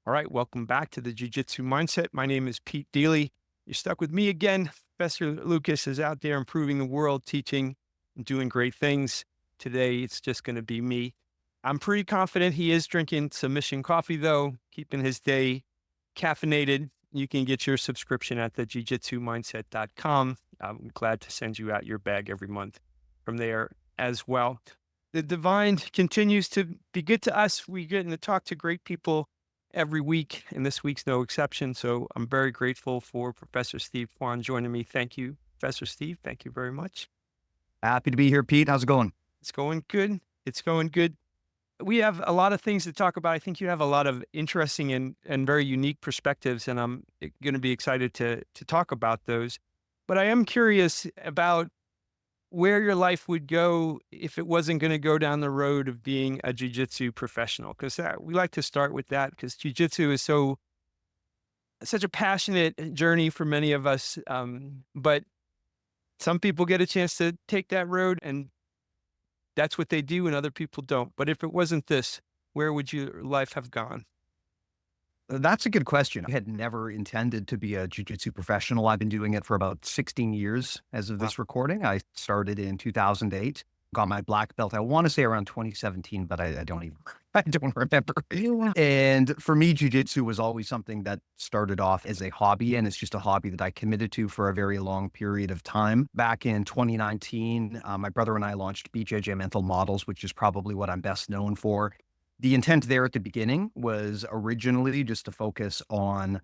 All right, welcome back to the Jiu Jitsu Mindset. My name is Pete Deeley. You're stuck with me again. Professor Lucas is out there improving the world, teaching and doing great things. Today, it's just going to be me. I'm pretty confident he is drinking submission coffee, though, keeping his day caffeinated. You can get your subscription at the jujitsumindset.com. I'm glad to send you out your bag every month from there as well. The divine continues to be good to us. We get to talk to great people every week, and this week's no exception. So I'm very grateful for Professor Steve Kwan joining me. Thank you, Professor Steve. Thank you very much. Happy to be here, Pete. How's it going? It's going good. It's going good. We have a lot of things to talk about. I think you have a lot of interesting and very unique perspectives, and I'm going to be excited to talk about those. But I am curious about where your life would go if it wasn't going to go down the road of being a jiu-jitsu professional. Because we like to start with that because jiu-jitsu is such a passionate journey for many of us. But some people get a chance to take that road and that's what they do and other people don't. But if it wasn't this, where would your life have gone? That's a good question. I had never intended to be a jiu-jitsu professional. I've been doing it for about 16 years as of Wow. this recording. I started in 2008, got my black belt. I want to say around 2017, but I don't even, I don't remember. And for me, jiu-jitsu was always something that started off as a hobby, and it's just a hobby that I committed to for a very long period of time. Back in 2019, my brother and I launched BJJ Mental Models, which is probably what I'm best known for. The intent there at the beginning was originally just to focus on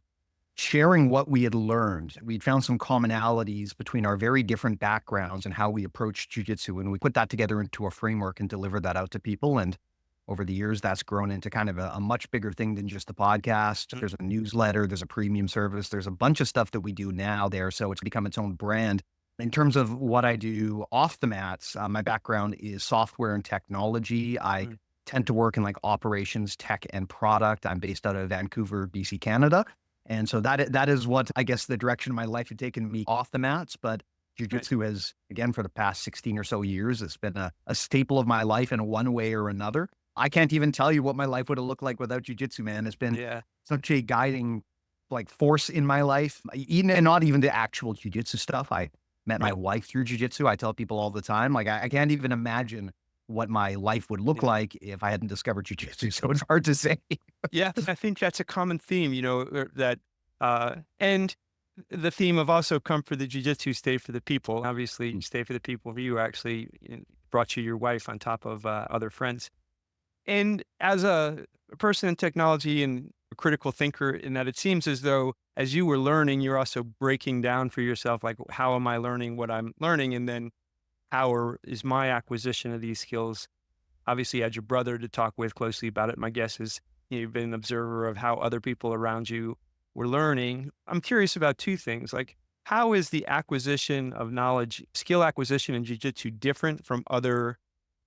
sharing what we had learned. We'd found some commonalities between our very different backgrounds and how we approach jiu-jitsu, and we put that together into a framework and delivered that out to people. And over the years, that's grown into kind of a much bigger thing than just the podcast. There's a newsletter, there's a premium service, there's a bunch of stuff that we do now there. So it's become its own brand. In terms of what I do off the mats, my background is software and technology. I Mm. tend to work in like operations, tech, and product. I'm based out of Vancouver, BC, Canada. And so that is what I guess the direction of my life had taken me off the mats. But Right. jujitsu has, again, for the past 16 or so years, it's been a staple of my life in one way or another. I can't even tell you what my life would have looked like without jujitsu, man. It's been Yeah. such a guiding like force in my life, even and not even the actual jujitsu stuff. I met my Right. wife through jujitsu. I tell people all the time, like I can't even imagine what my life would look Yeah. like if I hadn't discovered jujitsu. So it's hard to say. Yeah, I think that's a common theme, that, and the theme of also come for the jujitsu, stay for the people. Obviously, stay for the people. You actually brought you your wife on top of other friends. And as a person in technology and a critical thinker, in that it seems as though as you were learning, you're also breaking down for yourself, like, how am I learning what I'm learning? And then is my acquisition of these skills? Obviously, you had your brother to talk with closely about it. My guess is you've been an observer of how other people around you were learning. I'm curious about two things. Like, how is the acquisition of knowledge, skill acquisition in jiu-jitsu different from other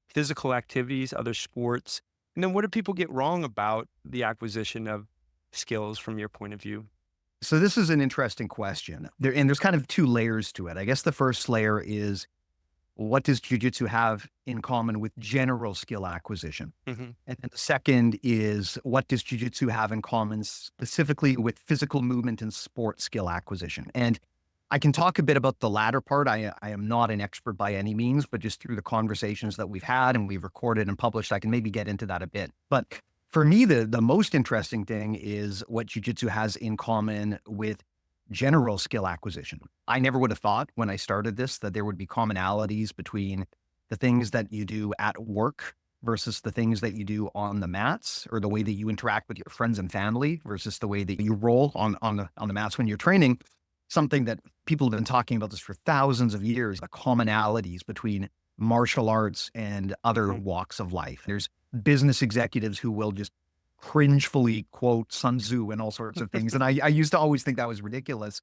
physical activities, other sports? And then what do people get wrong about the acquisition of skills from your point of view? So this is an interesting question. There's kind of two layers to it. I guess the first layer is, what does jujitsu have in common with general skill acquisition? Hmm. And then the second is, what does jujitsu have in common specifically with physical movement and sport skill acquisition? And I can talk a bit about the latter part. I am not an expert by any means, but just through the conversations that we've had and we've recorded and published, I can maybe get into that a bit. But for me, the most interesting thing is what jujitsu has in common with general skill acquisition. I never would have thought when I started this that there would be commonalities between the things that you do at work versus the things that you do on the mats, or the way that you interact with your friends and family versus the way that you roll on the mats when you're training. Something that people have been talking about this for thousands of years, the commonalities between martial arts and other walks of life. There's business executives who will just cringefully quote Sun Tzu and all sorts of things. And I used to always think that was ridiculous.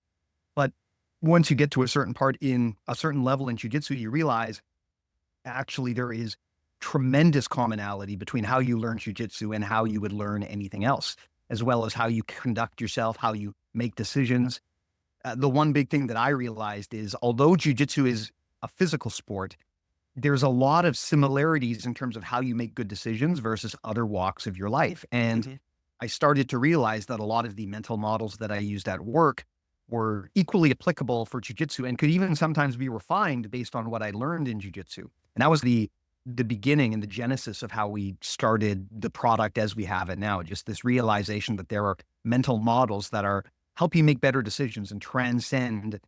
But once you get to a certain part in a certain level in jujitsu, you realize actually there is tremendous commonality between how you learn jujitsu and how you would learn anything else, as well as how you conduct yourself, how you make decisions. The one big thing that I realized is, although jujitsu is a physical sport, there's a lot of similarities in terms of how you make good decisions versus other walks of your life. And Hmm. I started to realize that a lot of the mental models that I used at work were equally applicable for jujitsu and could even sometimes be refined based on what I learned in jujitsu. And that was the beginning and the genesis of how we started the product as we have it now. Just this realization that there are mental models that are help you make better decisions and transcend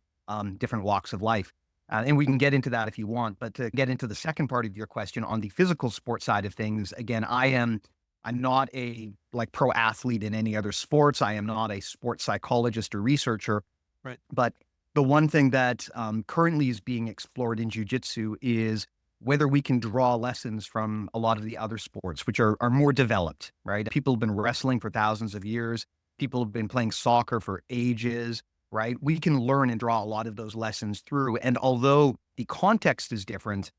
different walks of life. And we can get into that if you want. But to get into the second part of your question on the physical sport side of things, again, I'm not a like pro athlete in any other sports. I am not a sports psychologist or researcher. Right. But the one thing that currently is being explored in jujitsu is whether we can draw lessons from a lot of the other sports, which are more developed, right? People have been wrestling for thousands of years. People have been playing soccer for ages, right? We can learn and draw a lot of those lessons through. And although the context is different,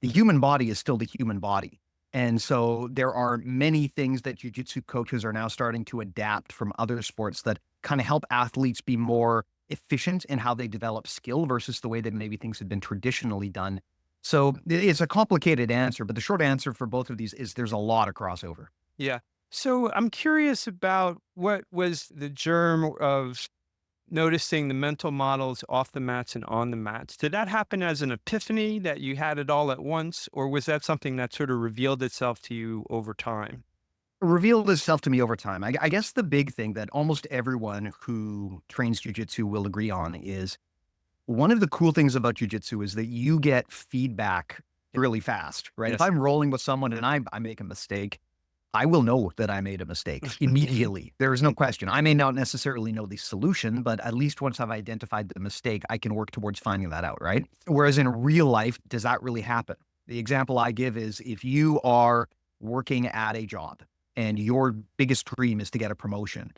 the human body is still the human body. And so there are many things that jiu-jitsu coaches are now starting to adapt from other sports that kind of help athletes be more efficient in how they develop skill versus the way that maybe things have been traditionally done. So it's a complicated answer, but the short answer for both of these is there's a lot of crossover. Yeah. So I'm curious about what was the germ of noticing the mental models off the mats and on the mats. Did that happen as an epiphany that you had it all at once, or was that something that sort of revealed itself to you over time? Revealed itself to me over time. I guess the big thing that almost everyone who trains jujitsu will agree on is one of the cool things about jujitsu is that you get feedback really fast, right? If Yes. I'm rolling with someone and I make a mistake, I will know that I made a mistake immediately. There is no question. I may not necessarily know the solution, but at least once I've identified the mistake, I can work towards finding that out, right? Whereas in real life, does that really happen? The example I give is if you are working at a job and your biggest dream is to get a promotion,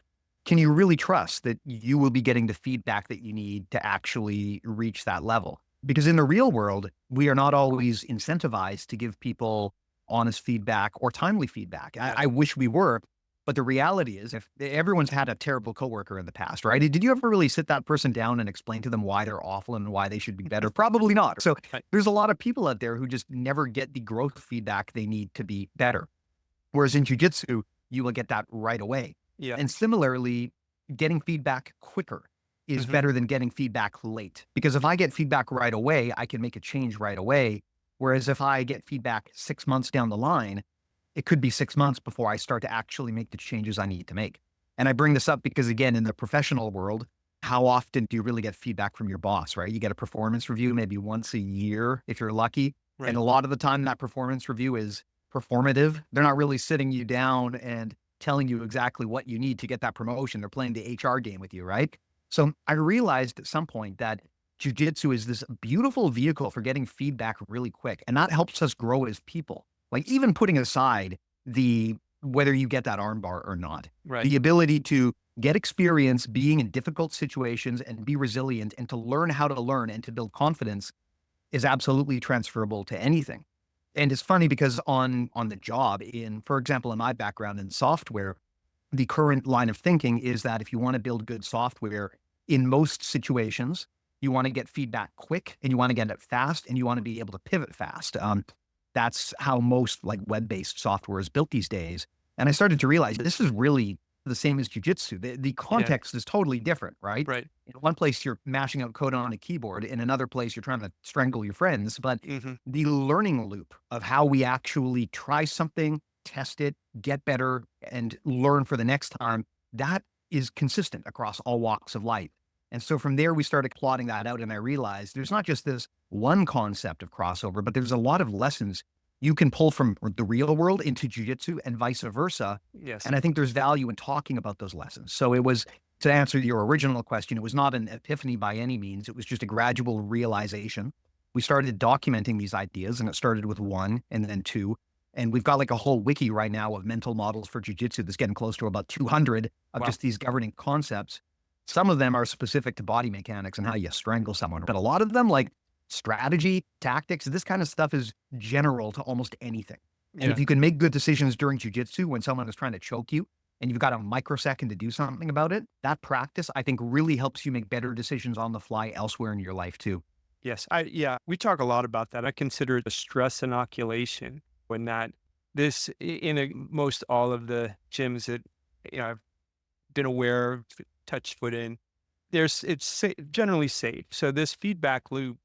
can you really trust that you will be getting the feedback that you need to actually reach that level? Because in the real world, we are not always incentivized to give people honest feedback or timely feedback. Yeah. I wish we were, but the reality is if everyone's had a terrible coworker in the past, right? Did you ever really sit that person down and explain to them why they're awful and why they should be better? Probably not. So Right. there's a lot of people out there who just never get the growth feedback they need to be better. Whereas in jujitsu, you will get that right away. Yeah. And similarly, getting feedback quicker is Hmm. better than getting feedback late. Because if I get feedback right away, I can make a change right away. Whereas if I get feedback 6 months down the line, it could be 6 months before I start to actually make the changes I need to make. And I bring this up because, again, in the professional world, how often do you really get feedback from your boss, right? You get a performance review maybe once a year if you're lucky. And Right. a lot of the time, that performance review is performative. They're not really sitting you down and telling you exactly what you need to get that promotion. They're playing the HR game with you, right? So I realized at some point that jujitsu is this beautiful vehicle for getting feedback really quick. And that helps us grow as people. Like even putting aside the whether you get that armbar or not, Right. the ability to get experience being in difficult situations and be resilient and to learn how to learn and to build confidence is absolutely transferable to anything. And it's funny because on the job in, for example, in my background in software, the current line of thinking is that if you want to build good software in most situations, you want to get feedback quick and you want to get it fast and you want to be able to pivot fast. That's how most like web-based software is built these days. And I started to realize this is really the same as jujitsu. The Yeah. context is totally different, right? Right. In one place, you're mashing out code on a keyboard. In another place, you're trying to strangle your friends. But Hmm. the learning loop of how we actually try something, test it, get better, and learn for the next time, that is consistent across all walks of life. And so from there, we started plotting that out. And I realized there's not just this one concept of crossover, but there's a lot of lessons you can pull from the real world into jujitsu and vice versa. Yes. And I think there's value in talking about those lessons. So it was, to answer your original question, it was not an epiphany by any means. It was just a gradual realization. We started documenting these ideas, and it started with one and then two. And we've got like a whole wiki right now of mental models for jujitsu that's getting close to about 200 of Wow. just these governing concepts. Some of them are specific to body mechanics and how you strangle someone, but a lot of them, like strategy, tactics, this kind of stuff is general to almost anything. And Yeah. if you can make good decisions during jujitsu when someone is trying to choke you and you've got a microsecond to do something about it, that practice, I think, really helps you make better decisions on the fly elsewhere in your life too. Yes. Yeah, we talk a lot about that. I consider it a stress inoculation when that this in most all of the gyms that I've been aware, touched foot in. Generally safe. So this feedback loop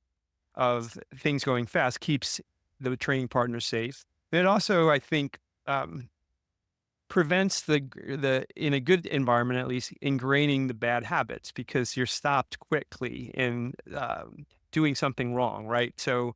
of things going fast keeps the training partner safe. And it also, I think, um, prevents in a good environment, at least, ingraining the bad habits because you're stopped quickly in doing something wrong, right? So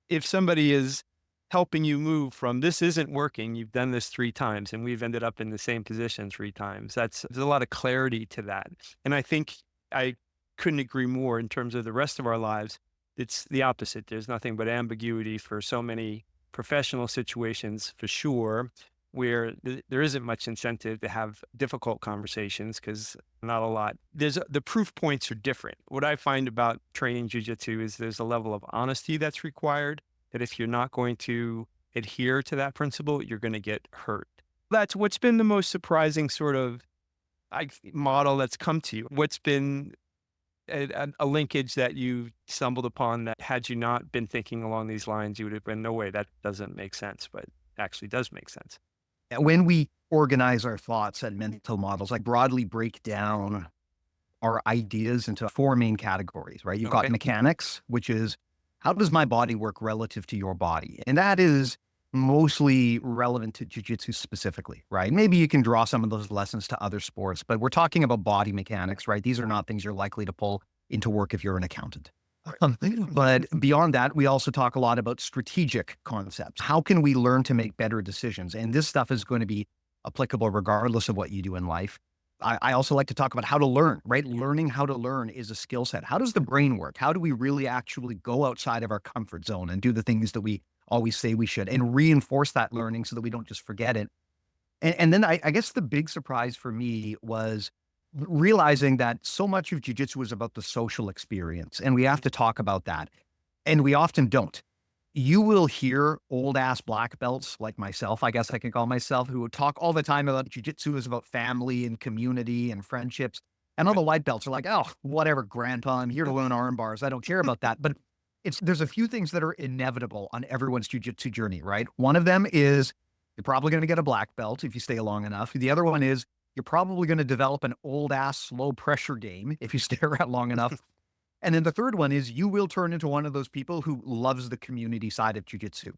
if somebody is helping you move from this isn't working, you've done this 3 times and we've ended up in the same position 3 times. There's a lot of clarity to that. And I think I couldn't agree more in terms of the rest of our lives. It's the opposite. There's nothing but ambiguity for so many professional situations for sure, where there isn't much incentive to have difficult conversations because not a lot. The proof points are different. What I find about training jujitsu is there's a level of honesty that's required, that if you're not going to adhere to that principle, you're going to get hurt. That's what's been the most surprising sort of model that's come to you. What's been a linkage that you stumbled upon that had you not been thinking along these lines, you would have been, no way, that doesn't make sense, but actually does make sense. When we organize our thoughts at mental models, like broadly break down our ideas into 4 main categories, right? You've got Okay. mechanics, which is how does my body work relative to your body? And that is mostly relevant to jiu-jitsu specifically, right? Maybe you can draw some of those lessons to other sports, but we're talking about body mechanics, right? These are not things you're likely to pull into work if you're an accountant. But beyond that, we also talk a lot about strategic concepts. How can we learn to make better decisions? And this stuff is going to be applicable regardless of what you do in life. I also like to talk about how to learn, right? Learning how to learn is a skill set. How does the brain work? How do we really actually go outside of our comfort zone and do the things that we always say we should and reinforce that learning so that we don't just forget it? And then I guess the big surprise for me was realizing that so much of jujitsu is about the social experience, and we have to talk about that. And we often don't. You will hear old ass black belts like myself, I guess I can call myself, who would talk all the time about jujitsu is about family and community and friendships. And all the white belts are like, oh, whatever, grandpa, I'm here to learn arm bars. I don't care about that. But there's a few things that are inevitable on everyone's jujitsu journey, right? One of them is you're probably going to get a black belt if you stay long enough. The other one is you're probably going to develop an old ass slow pressure game if you stay around long enough. And then the third one is you will turn into one of those people who loves the community side of jujitsu.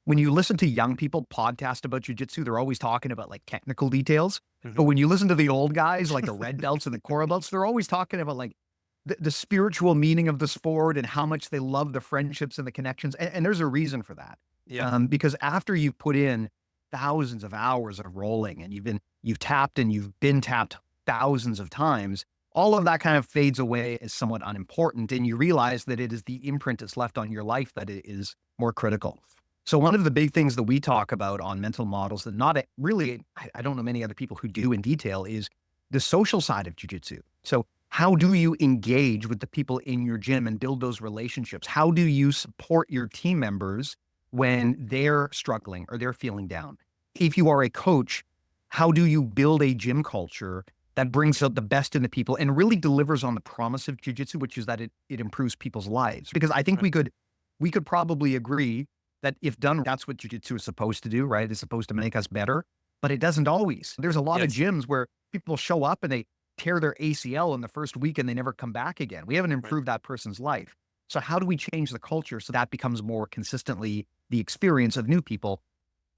When you listen to young people podcast about jujitsu, they're always talking about like technical details. But when you listen to the old guys, like the red belts and the coral belts, they're always talking about like the spiritual meaning of the sport and how much they love the friendships and the connections. And there's a reason for that. Yeah. Because after you've put in thousands of hours of rolling and you've tapped and you've been tapped thousands of times, all of that kind of fades away as somewhat unimportant. And you realize that it is the imprint that's left on your life that is more critical. So one of the big things that we talk about on mental models that not really, I don't know many other people who do in detail, is the social side of jiu-jitsu. So how do you engage with the people in your gym and build those relationships? How do you support your team members when they're struggling or they're feeling down? If you are a coach, how do you build a gym culture that brings out the best in the people and really delivers on the promise of jiu-jitsu, which is that it improves people's lives? Because I think we could probably agree that if done, that's what jiu-jitsu is supposed to do, right? It's supposed to make us better, but it doesn't always. There's a lot of gyms where people show up and they tear their ACL in the first week and they never come back again. We haven't improved that person's life. So how do we change the culture so that becomes more consistently the experience of new people?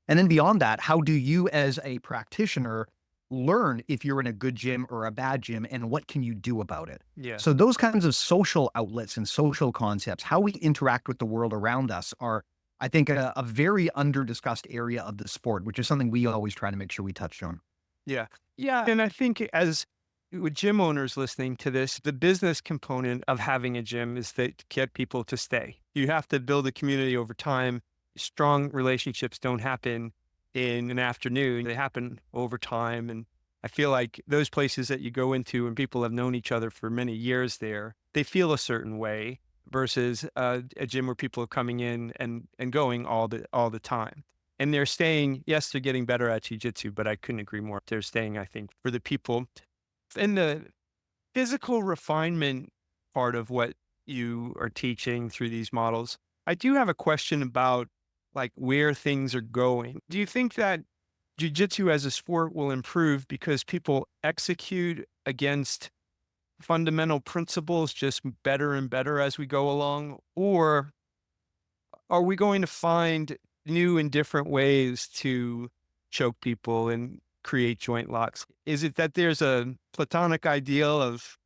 And then beyond that, how do you as a practitioner learn if you're in a good gym or a bad gym and what can you do about it? Yeah. So those kinds of social outlets and social concepts, how we interact with the world around us are, I think, a very under-discussed area of the sport, which is something we always try to make sure we touch on. Yeah. Yeah. And I think as with gym owners listening to this, the business component of having a gym is that get people to stay. You have to build a community over time. Strong relationships don't happen in an afternoon. They happen over time. And I feel like those places that you go into and people have known each other for many years there, they feel a certain way versus a gym where people are coming in and going all the time. And they're staying, yes, they're getting better at jiu-jitsu, but I couldn't agree more. They're staying, I think, for the people. In the physical refinement part of what you are teaching through these models, I do have a question about like where things are going. Do you think that jiu-jitsu as a sport will improve because people execute against fundamental principles just better and better as we go along? Or are we going to find new and different ways to choke people and create joint locks? Is it that there's a platonic ideal of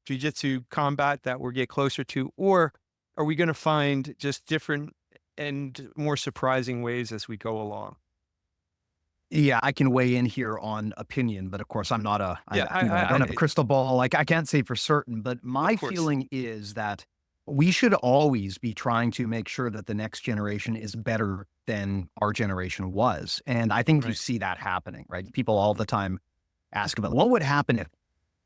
jiu-jitsu combat that we'll get closer to, or are we going to find just different and more surprising ways as we go along? Yeah, I can weigh in here on opinion, but of course I'm not Yeah, I don't have a crystal ball. Like I can't say for certain, but of my course. feeling is that we should always be trying to make sure that the next generation is better than our generation was. And I think you Right. see that happening, right? People all the time ask about what would happen if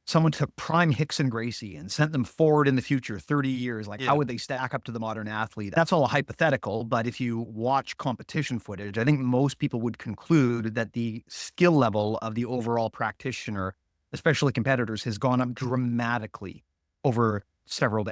someone took prime Hickson Gracie and sent them forward in the future 30 years. Like, how Yeah. would they stack up to the modern athlete? That's all hypothetical. But if you watch competition footage, I think most people would conclude that the skill level of the overall practitioner, especially competitors, has gone up dramatically over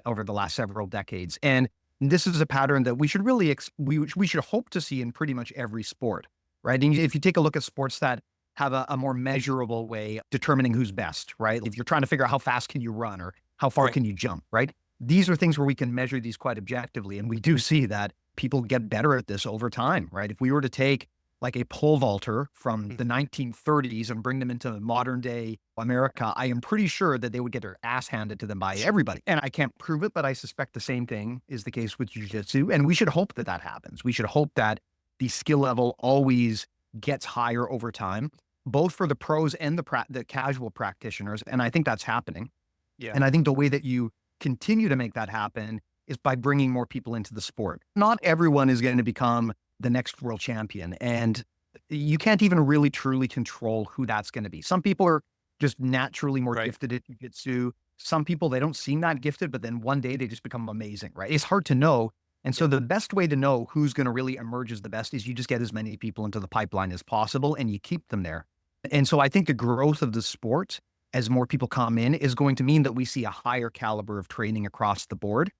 over the last several decades. And this is a pattern that we should really we should hope to see in pretty much every sport, right? And if you take a look at sports that have a more measurable way of determining who's best, right? If you're trying to figure out how fast can you run or how far Right. can you jump, right? These are things where we can measure these quite objectively. And we do see that people get better at this over time, right? If we were to take like a pole vaulter from Mm. the 1930s and bring them into modern day America, I am pretty sure that they would get their ass handed to them by everybody. And I can't prove it, but I suspect the same thing is the case with jujitsu. And we should hope that that happens. We should hope that the skill level always gets higher over time, both for the pros and the casual practitioners. And I think that's happening. Yeah. And I think the way that you continue to make that happen is by bringing more people into the sport. Not everyone is going to become the next world champion. And you can't even really truly control who that's going to be. Some people are just naturally more Right. gifted at jiu-jitsu. Some people, they don't seem that gifted, but then one day they just become amazing, right? It's hard to know. And so Yeah. the best way to know who's going to really emerge as the best is you just get as many people into the pipeline as possible and you keep them there. And so I think the growth of the sport as more people come in is going to mean that we see a higher caliber of training across the board.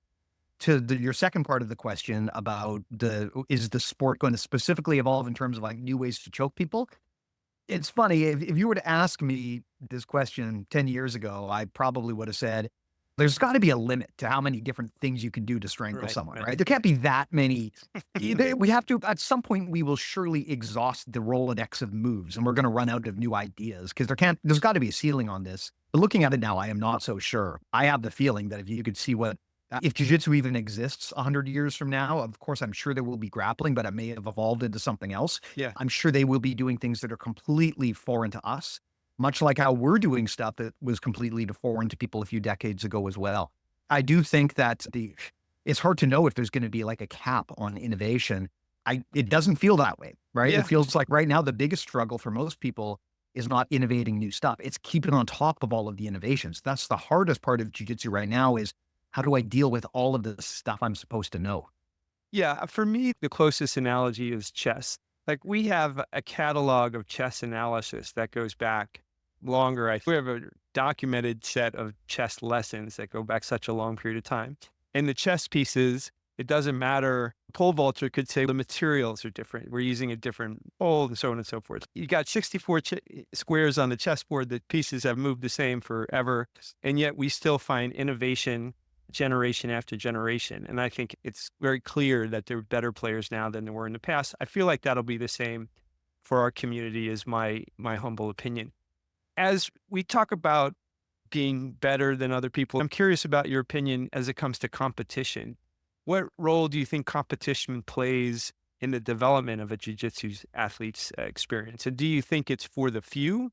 To your second part of the question about is the sport going to specifically evolve in terms of like new ways to choke people? It's funny. If you were to ask me this question 10 years ago, I probably would have said, there's got to be a limit to how many different things you can do to strangle Right. someone, Right. right? There can't be that many. We have to, at some point, we will surely exhaust the Rolodex of moves and we're going to run out of new ideas because there's got to be a ceiling on this. But looking at it now, I am not so sure. I have the feeling that if you could see if jiu-jitsu even exists 100 years from now, of course, I'm sure there will be grappling, but it may have evolved into something else. Yeah. I'm sure they will be doing things that are completely foreign to us, much like how we're doing stuff that was completely foreign to people a few decades ago as well. I do think that it's hard to know if there's going to be like a cap on innovation. It doesn't feel that way, right? It Yeah. feels like right now the biggest struggle for most people is not innovating new stuff. It's keeping on top of all of the innovations. That's the hardest part of jiu-jitsu right now is how do I deal with all of the stuff I'm supposed to know? Yeah. For me, the closest analogy is chess. Like we have a catalog of chess analysis that goes back longer. We have a documented set of chess lessons that go back such a long period of time. And the chess pieces, it doesn't matter. Pole vaulter could say the materials are different. We're using a different pole and so on and so forth. You got 64 squares on the chessboard. The pieces have moved the same forever. And yet we still find innovation generation after generation. And I think it's very clear that there are better players now than there were in the past. I feel like that'll be the same for our community is my humble opinion. As we talk about being better than other people, I'm curious about your opinion as it comes to competition. What role do you think competition plays in the development of a jiu-jitsu athlete's experience? And do you think it's for the few,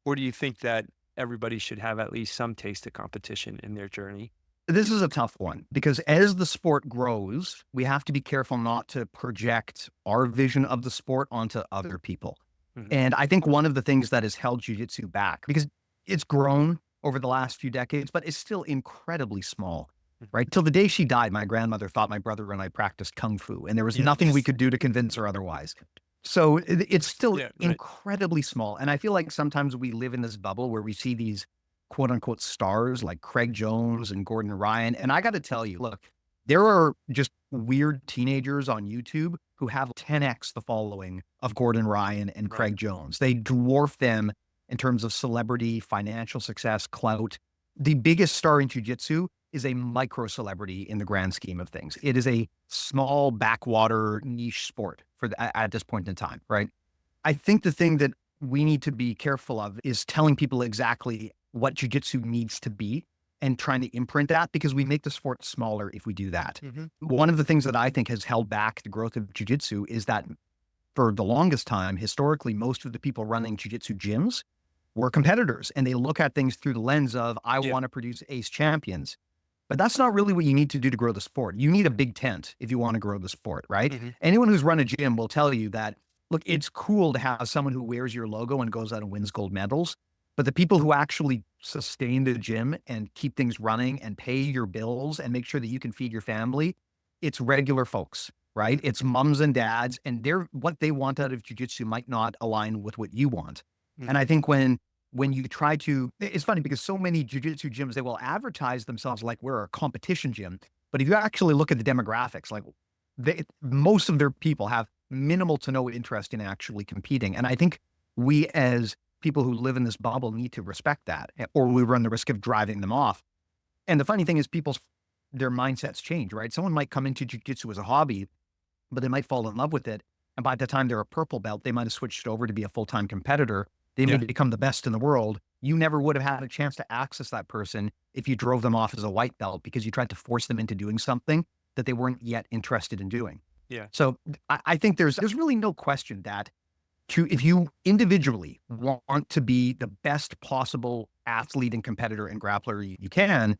or do you think that everybody should have at least some taste of competition in their journey? This is a tough one because as the sport grows, we have to be careful not to project our vision of the sport onto other people. Mhm. And I think one of the things that has held jujitsu back because it's grown over the last few decades, but it's still incredibly small, Mhm. right? Till the day she died, my grandmother thought my brother and I practiced kung fu, and there was Yeah. nothing we could do to convince her otherwise. So it's still Yeah. Right. incredibly small. And I feel like sometimes we live in this bubble where we see these quote unquote stars like Craig Jones and Gordon Ryan. And I got to tell you, look, There are just weird teenagers on YouTube who have 10x the following of Gordon Ryan and Right. Craig Jones. They dwarf them in terms of celebrity, financial success, clout. The biggest star in jiu-jitsu is a micro celebrity in the grand scheme of things. It is a small backwater niche sport at this point in time, right? I think the thing that we need to be careful of is telling people exactly what jiu-jitsu needs to be and trying to imprint that, because we make the sport smaller if we do that. One of the things that I think has held back the growth of jiu-jitsu is that for the longest time, historically, most of the people running jiu-jitsu gyms were competitors, and they look at things through the lens of, I want to produce ace champions. But that's not really what you need to do to grow the sport. You need a big tent if you want to grow the sport, right? Anyone who's run a gym will tell you that, look, it's cool to have someone who wears your logo and goes out and wins gold medals. But the people who actually sustain the gym and keep things running and pay your bills and make sure that you can feed your family, it's regular folks, right? It's mums and dads, and what they want out of jiu-jitsu might not align with what you want. And I think when you try to, it's funny because so many jiu-jitsu gyms, they will advertise themselves like we're a competition gym. But if you actually look at the demographics, like most of their people have minimal to no interest in actually competing. And I think we as people who live in this bubble need to respect that, or we run the risk of driving them off. And the funny thing is their mindsets change, right? Someone might come into jiu-jitsu as a hobby, but they might fall in love with it. And by the time they're a purple belt, they might have switched over to be a full-time competitor. They may become the best in the world. You never would have had a chance to access that person if you drove them off as a white belt because you tried to force them into doing something that they weren't yet interested in doing. Yeah. So I think there's really no question that if you individually want to be the best possible athlete and competitor and grappler you can,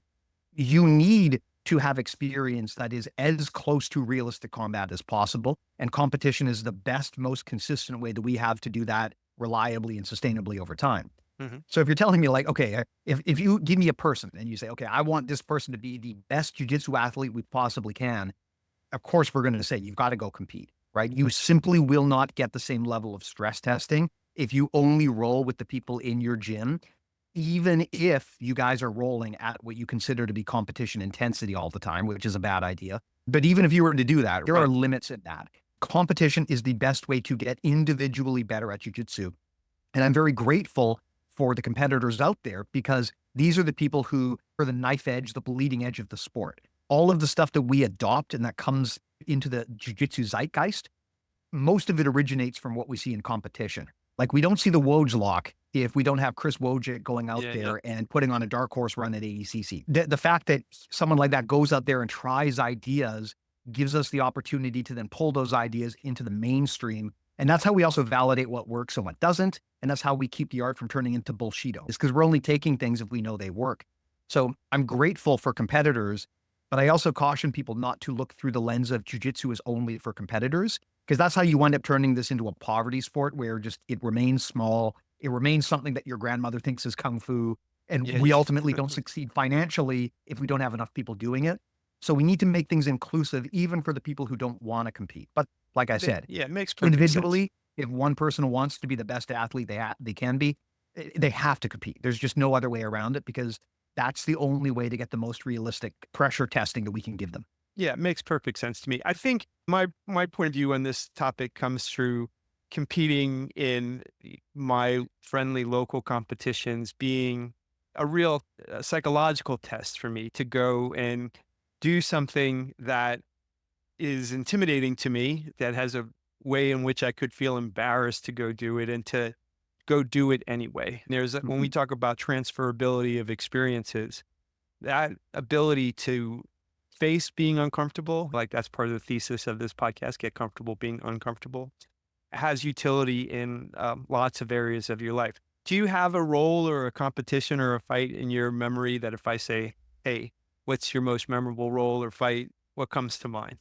you need to have experience that is as close to realistic combat as possible. And competition is the best, most consistent way that we have to do that reliably and sustainably over time. So if you're telling me like, okay, if you give me a person and you say, okay, I want this person to be the best jiu-jitsu athlete we possibly can, of course, we're going to say you've got to go compete, right? You simply will not get the same level of stress testing if you only roll with the people in your gym, even if you guys are rolling at what you consider to be competition intensity all the time, which is a bad idea. But even if you were to do that, there are limits in that. Competition is the best way to get individually better at jiu-jitsu. And I'm very grateful for the competitors out there because these are the people who are the knife edge, the bleeding edge of the sport. All of the stuff that we adopt and that comes into the jiu-jitsu zeitgeist, most of it originates from what we see in competition. Like we don't see the Woj lock if we don't have Chris Wojcik going out there and putting on a dark horse run at ADCC. The fact that someone like that goes out there and tries ideas gives us the opportunity to then pull those ideas into the mainstream. And that's how we also validate what works and what doesn't. And that's how we keep the art from turning into bullshito. It's because we're only taking things if we know they work. So I'm grateful for competitors, but I also caution people not to look through the lens of jiu-jitsu as only for competitors, because that's how you wind up turning this into a poverty sport where just it remains small. It remains something that your grandmother thinks is kung fu. And we ultimately don't succeed financially if we don't have enough people doing it. So we need to make things inclusive, even for the people who don't want to compete. But like I said, it makes perfect individually, sense. if one person wants to be the best athlete they can be, they have to compete. There's just no other way around it because that's the only way to get the most realistic pressure testing that we can give them. Yeah, it makes perfect sense to me. I think my point of view on this topic comes through competing in my friendly local competitions being a real psychological test for me to go and do something that is intimidating to me, that has a way in which I could feel embarrassed to go do it and to go do it anyway. When we talk about transferability of experiences, that ability to face being uncomfortable, like that's part of the thesis of this podcast, get comfortable being uncomfortable, has utility in lots of areas of your life. Do you have a role or a competition or a fight in your memory that if I say, hey, what's your most memorable role or fight, what comes to mind?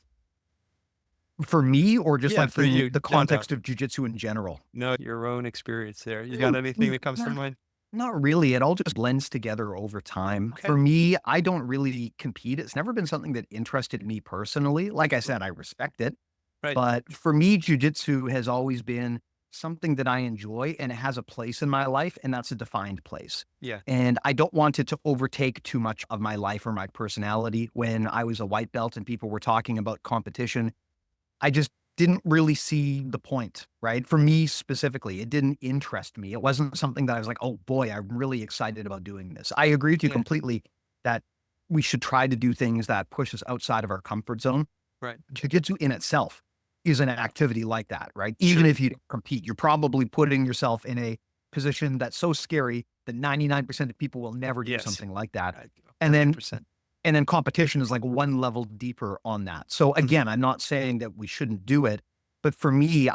For me, or just like For in you. the context of jiu-jitsu in general? No, your own experience there. You got anything that comes to mind? Not really. It all just blends together over time. Okay. For me, I don't really compete. It's never been something that interested me personally. Like I said, I respect it. Right. But for me, jiu-jitsu has always been something that I enjoy and it has a place in my life, and that's a defined place. Yeah. And I don't want it to overtake too much of my life or my personality. When I was a white belt and people were talking about competition, I just didn't really see the point, right? For me specifically, it didn't interest me. It wasn't something that I was like, oh boy, I'm really excited about doing this. I agree with you Yeah. completely that we should try to do things that push us outside of our comfort zone. Right. Jiu-jitsu in itself is an activity like that, right? Even Sure. if you don't compete, you're probably putting yourself in a position that's so scary that 99% of people will never do Yes. something like that. Right. And then 100%. and then competition is like one level deeper on that. So Mhm. again, I'm not saying that we shouldn't do it, but for me,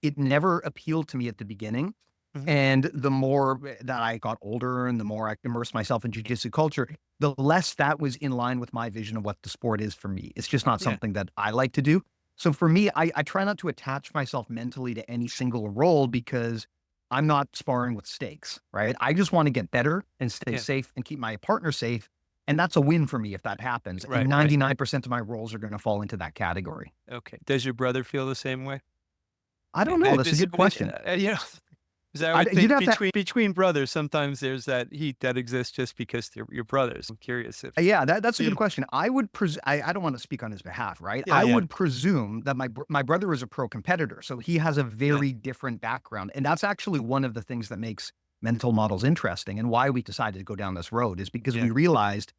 it never appealed to me at the beginning. Mhm. And the more that I got older and the more I immersed myself in jujitsu culture, the less that was in line with my vision of what the sport is for me. It's just not Yeah. something that I like to do. So for me, I try not to attach myself mentally to any single role because I'm not sparring with stakes, right? I just want to get better and stay Yeah. safe and keep my partner safe. And that's a win for me if that happens. And Right. Right. 99% of my roles are going to fall into that category. Okay. Does your brother feel the same way? I don't know. That's a good But, question. you know, 'cause I would You'd think have to between brothers, sometimes there's that heat that exists just because they're your brothers. I'm curious if Yeah, that's a good you question. I don't want to speak on his behalf, right? yeah, I yeah, would presume that my brother is a pro competitor, so he has a yeah, very different background, and that's actually one of the things that makes mental models interesting, and why we decided to go down this road is because yeah, we realized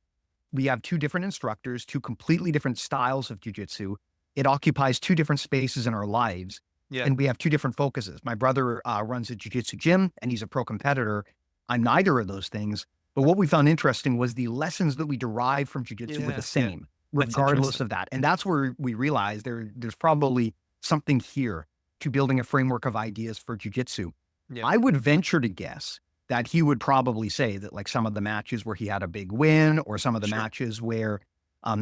we have two different instructors, two completely different styles of jujitsu. It occupies two different spaces in our lives, yeah, and we have two different focuses. My brother runs a jujitsu gym, and he's a pro competitor. I'm neither of those things. But what we found interesting was the lessons that we derive from jujitsu were the yeah, yeah. same, That's regardless interesting. of that. And that's where we realized there's probably something here to building a framework of ideas for jujitsu. Yeah, I would venture to guess that he would probably say that like some of the matches where he had a big win or some of the sure. matches where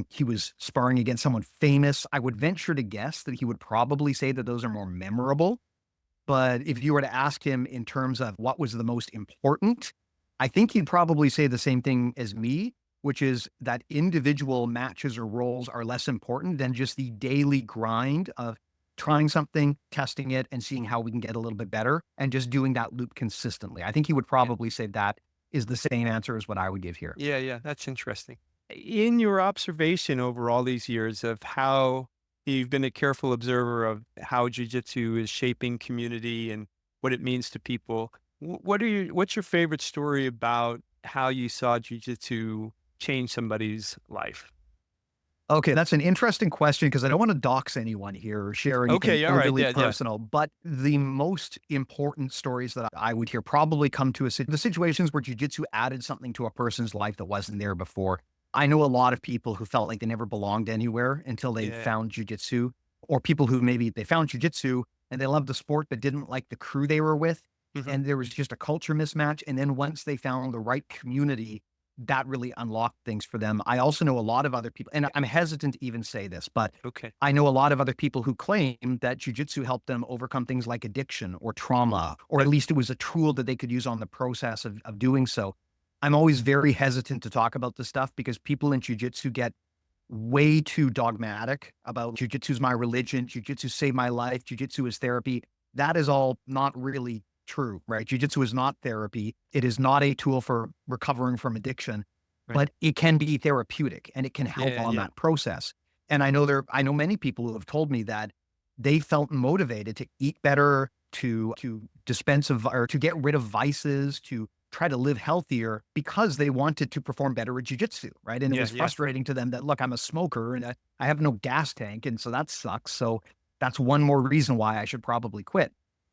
he was sparring against someone famous, I would venture to guess that he would probably say that those are more memorable. But if you were to ask him in terms of what was the most important, I think he'd probably say the same thing as me, which is that individual matches or roles are less important than just the daily grind of trying something, testing it, and seeing how we can get a little bit better and just doing that loop consistently. I think he would Yeah, probably say that is the same answer as what I would give here. yeah, yeah. That's interesting. In your observation over all these years of how you've been a careful observer of how jujitsu is shaping community and what it means to people, what's your favorite story about how you saw jujitsu change somebody's life? Okay, that's an interesting question because I don't want to dox anyone here or share anything Okay, all right, overly yeah, yeah, personal. But the most important stories that I would hear probably come to the situations where jujitsu added something to a person's life that wasn't there before. I know a lot of people who felt like they never belonged anywhere until they yeah, found jujitsu, or people who maybe they found jujitsu and they loved the sport but didn't like the crew they were with. mhm, And there was just a culture mismatch. And then once they found the right community, that really unlocked things for them. I also know a lot of other people, and I'm hesitant to even say this, but okay, I know a lot of other people who claim that jujitsu helped them overcome things like addiction or trauma, or yeah, at least it was a tool that they could use on the process of doing so. I'm always very hesitant to talk about this stuff because people in jujitsu get way too dogmatic about jujitsu is my religion, jujitsu saved my life, jujitsu is therapy. That is all not really true, right? Jujitsu is not therapy. It is not a tool for recovering from addiction, right, but it can be therapeutic and it can help yeah, on yeah, that process. And I know many people who have told me that they felt motivated to eat better, to dispense of or to get rid of vices, to try to live healthier because they wanted to perform better at jujitsu, right? And it yeah, was yeah, frustrating to them that, look, I'm a smoker and I have no gas tank. And so that sucks. So that's one more reason why I should probably quit.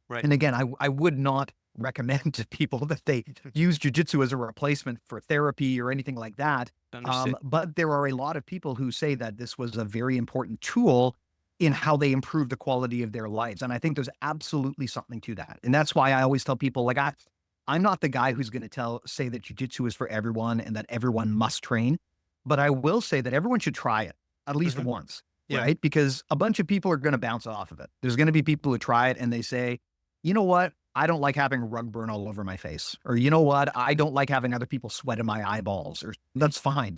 right, And again, I would not recommend to people that they use jujitsu as a replacement for therapy or anything like that. understood, But there are a lot of people who say that this was a very important tool in how they improve the quality of their lives. And I think there's absolutely something to that. And that's why I always tell people, like, I'm not the guy who's going to say that jujitsu is for everyone and that everyone must train. But I will say that everyone should try it at least mhm, once, yeah, right? Because a bunch of people are going to bounce off of it. There's going to be people who try it and they say, you know what? I don't like having rug burn all over my face. Or you know what? I don't like having other people sweat in my eyeballs. Or that's fine.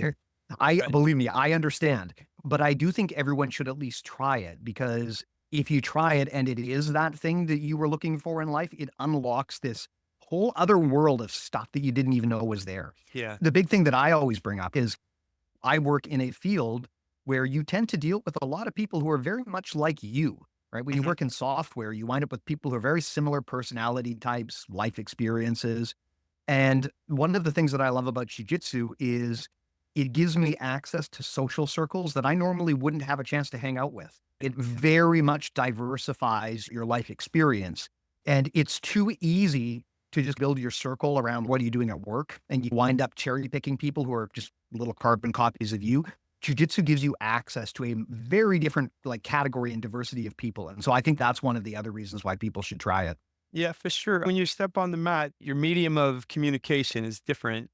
I right, believe me, I understand. But I do think everyone should at least try it because if you try it and it is that thing that you were looking for in life, it unlocks this whole other world of stuff that you didn't even know was there. Yeah. The big thing that I always bring up is I work in a field where you tend to deal with a lot of people who are very much like you, right? When you Mhm. work in software, you wind up with people who are very similar personality types, life experiences. And one of the things that I love about jujitsu is it gives me access to social circles that I normally wouldn't have a chance to hang out with. It very much diversifies your life experience. And it's too easy to just build your circle around what are you doing at work. And you wind up cherry picking people who are just little carbon copies of you. Jiu-jitsu gives you access to a very different like category and diversity of people. And so I think that's one of the other reasons why people should try it. Yeah, for sure. When you step on the mat, your medium of communication is different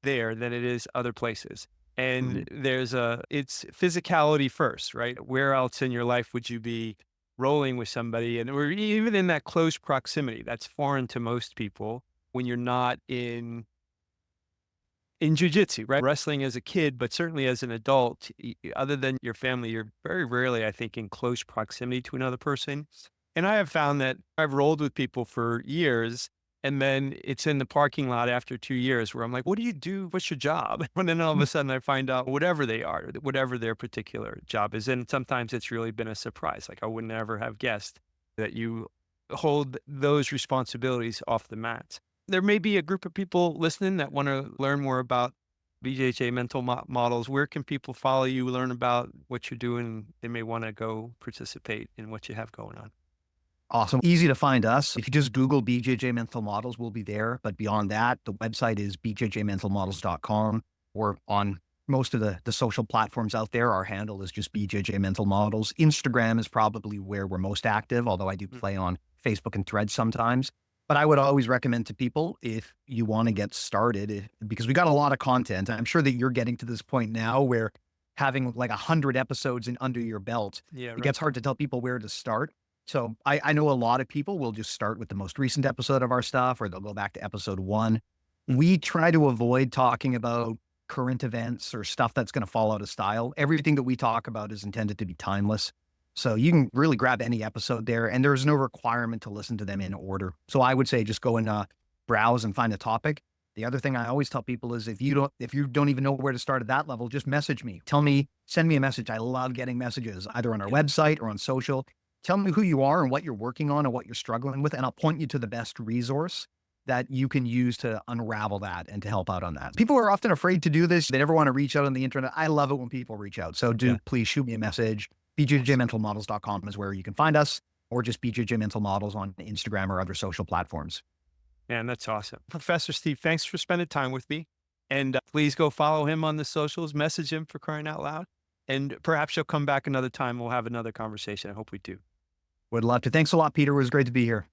there than it is other places. And Mhm. it's physicality first, right? Where else in your life would you be rolling with somebody? And or even in that close proximity, that's foreign to most people when you're not in jujitsu, right? Wrestling as a kid, but certainly as an adult, other than your family, you're very rarely, I think, in close proximity to another person. And I have found that I've rolled with people for years, and then it's in the parking lot after 2 years where I'm like, what do you do? What's your job? And then all of a sudden I find out whatever they are, whatever their particular job is. And sometimes it's really been a surprise. Like I would never have guessed that you hold those responsibilities off the mat. There may be a group of people listening that want to learn more about BJJ mental models. Where can people follow you, learn about what you're doing? They may want to go participate in what you have going on. Awesome. Easy to find us. If you just Google BJJ Mental Models, we'll be there. But beyond that, the website is bjjmentalmodels.com. We're on most of the social platforms out there. Our handle is just BJJ Mental Models. Instagram is probably where we're most active, although I do Mm. play on Facebook and Threads sometimes. But I would always recommend to people if you want to get started, because we got a lot of content. I'm sure that you're getting to this point now where having like 100 episodes in under your belt, Yeah, it right. gets hard to tell people where to start. So I know a lot of people will just start with the most recent episode of our stuff, or they'll go back to episode one. We try to avoid talking about current events or stuff that's going to fall out of style. Everything that we talk about is intended to be timeless. So you can really grab any episode there, and there's no requirement to listen to them in order. So I would say just go and browse and find a topic. The other thing I always tell people is if you don't even know where to start at that level, just message me. Tell me, send me a message. I love getting messages either on our Yeah. website or on social. Tell me who you are and what you're working on and what you're struggling with, and I'll point you to the best resource that you can use to unravel that and to help out on that. People are often afraid to do this. They never want to reach out on the internet. I love it when people reach out. So Yeah. do please shoot me a message. Awesome. bjjmentalmodels.com is where you can find us, or just BJJ Mental Models on Instagram or other social platforms. Man, that's awesome. Professor Steve, thanks for spending time with me. And please go follow him on the socials, message him for crying out loud. And perhaps you'll come back another time. We'll have another conversation. I hope we do. Would love to. Thanks a lot, Peter. It was great to be here.